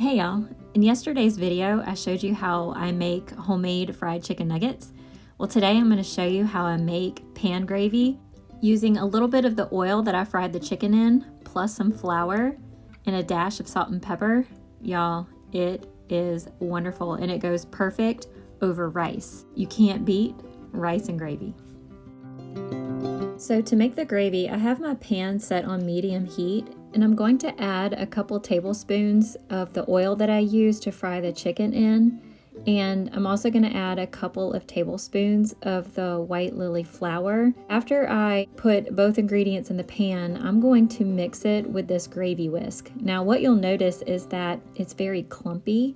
Hey y'all, in yesterday's video I showed you how I make homemade fried chicken nuggets. Well, today I'm going to show you how I make pan gravy using a little bit of the oil that I fried the chicken in, plus some flour and a dash of salt and pepper. Y'all, it is wonderful and it goes perfect over rice. You can't beat rice and gravy. So to make the gravy, I have my pan set on medium heat and I'm going to add a couple tablespoons of the oil that I use to fry the chicken in. And I'm also going to add a couple of tablespoons of the white lily flour. After I put both ingredients in the pan, I'm going to mix it with this gravy whisk. Now what you'll notice is that it's very clumpy.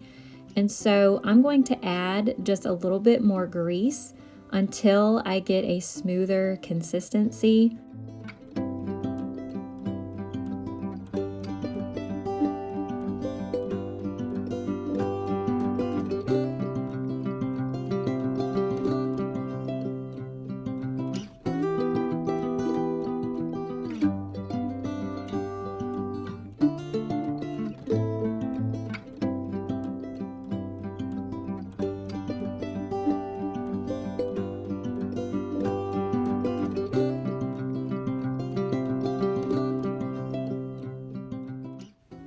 And so I'm going to add just a little bit more grease until I get a smoother consistency.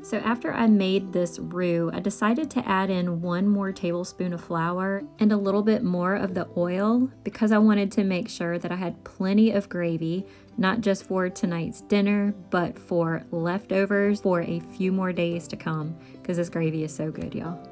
So after I made this roux, I decided to add in 1 more tablespoon of flour and a little bit more of the oil because I wanted to make sure that I had plenty of gravy, not just for tonight's dinner, but for leftovers for a few more days to come because this gravy is so good, y'all.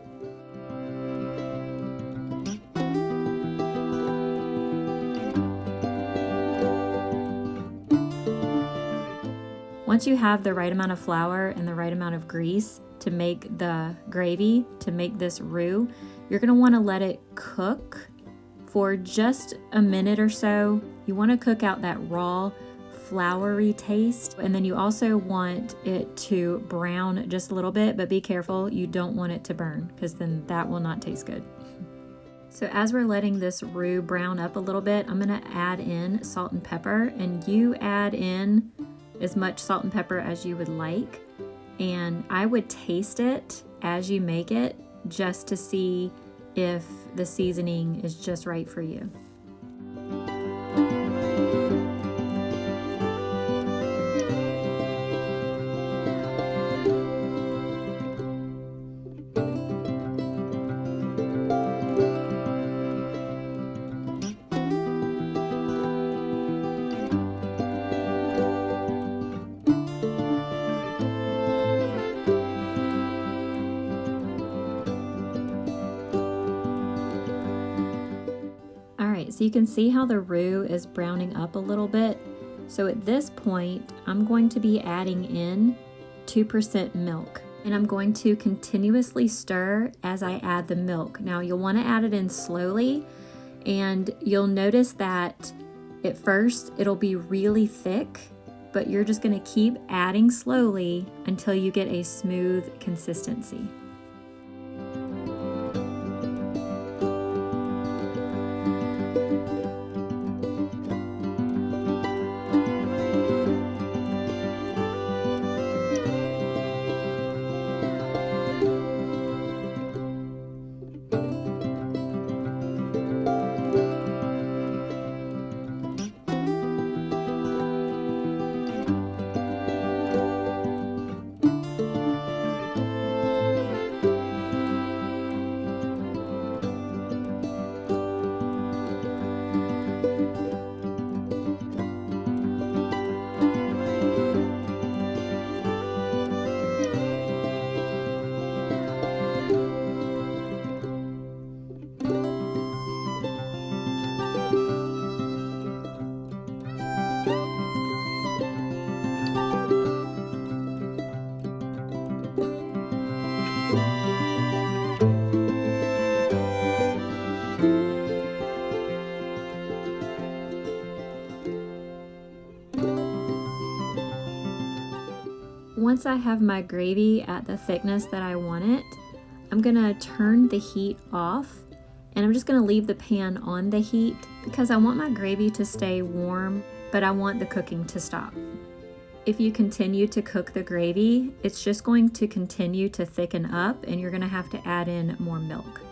Once you have the right amount of flour and the right amount of grease to make the gravy, to make this roux, you're going to want to let it cook for just a minute or so. You want to cook out that raw, floury taste, and then you also want it to brown just a little bit, but be careful, you don't want it to burn because then that will not taste good. So as we're letting this roux brown up a little bit, I'm going to add in salt and pepper, and you add in as much salt and pepper as you would like, and I would taste it as you make it just to see if the seasoning is just right for you. So you can see how the roux is browning up a little bit. So at this point, I'm going to be adding in 2% milk. And I'm going to continuously stir as I add the milk. Now you'll want to add it in slowly, and you'll notice that at first it'll be really thick, but you're just going to keep adding slowly until you get a smooth consistency. Once I have my gravy at the thickness that I want it, I'm gonna turn the heat off, and I'm just gonna leave the pan on the heat because I want my gravy to stay warm, but I want the cooking to stop. if you continue to cook the gravy, it's just going to continue to thicken up and you're gonna have to add in more milk.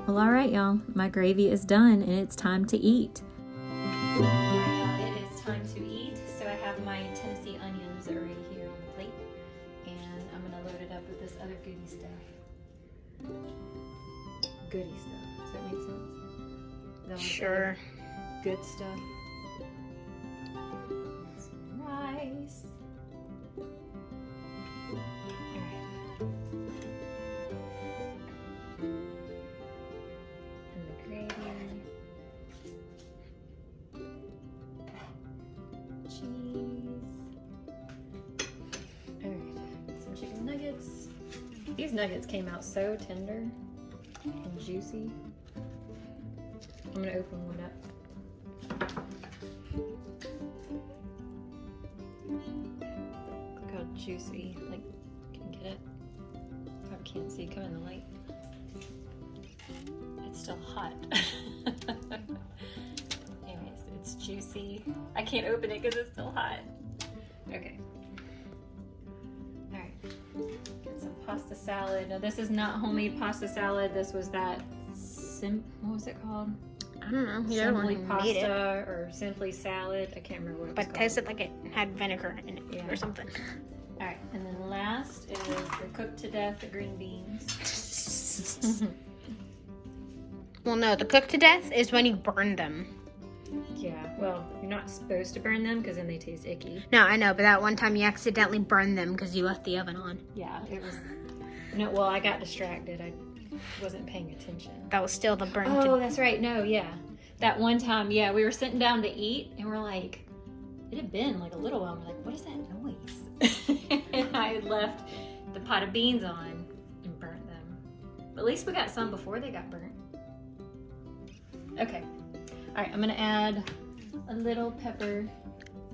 Well, all right, y'all, my gravy is done and it's time to eat. All right, y'all, it is time to eat. So I have my Tennessee onions already here on the plate, and I'm gonna load it up with this other goody stuff. Goody stuff, does that make sense? That Sure. Good stuff. Some rice. And the gravy. Cheese. Alright, some chicken nuggets. These nuggets came out so tender and juicy. I'm gonna open one up. Look how juicy, like, can you get it? Probably can't see, come in the light. It's still hot. Anyways, it's juicy. I can't open it because it's still hot. Okay. Alright, get some pasta salad. Now this is not homemade pasta salad, this was that, what was it called? I don't know. Simply pasta or simply salad. I can't remember what it was But called. it tasted like it had vinegar in it or something. All right, and then last is the cooked to death green beans. Well, no, the cooked to death is when you burn them. Yeah, well, you're not supposed to burn them because then they taste icky. No, I know, but that one time you accidentally burned them because you left the oven on. Yeah, it was. No, well, I got distracted. I wasn't paying attention. That was still the burnt. Oh, that's right. No, yeah. That one time, yeah, we were sitting down to eat and we're like, it had been like a little while. We're like, what is that noise? And I had left the pot of beans on and burnt them. But at least we got some before they got burnt. Okay. All right, I'm gonna add a little pepper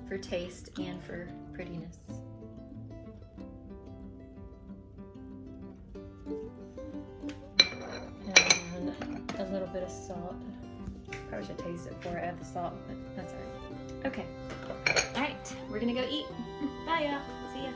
for taste and for prettiness. And a little bit of salt. Probably should taste it before I add the salt, but that's all right. Okay. All right, we're gonna go eat. Bye, y'all. See ya.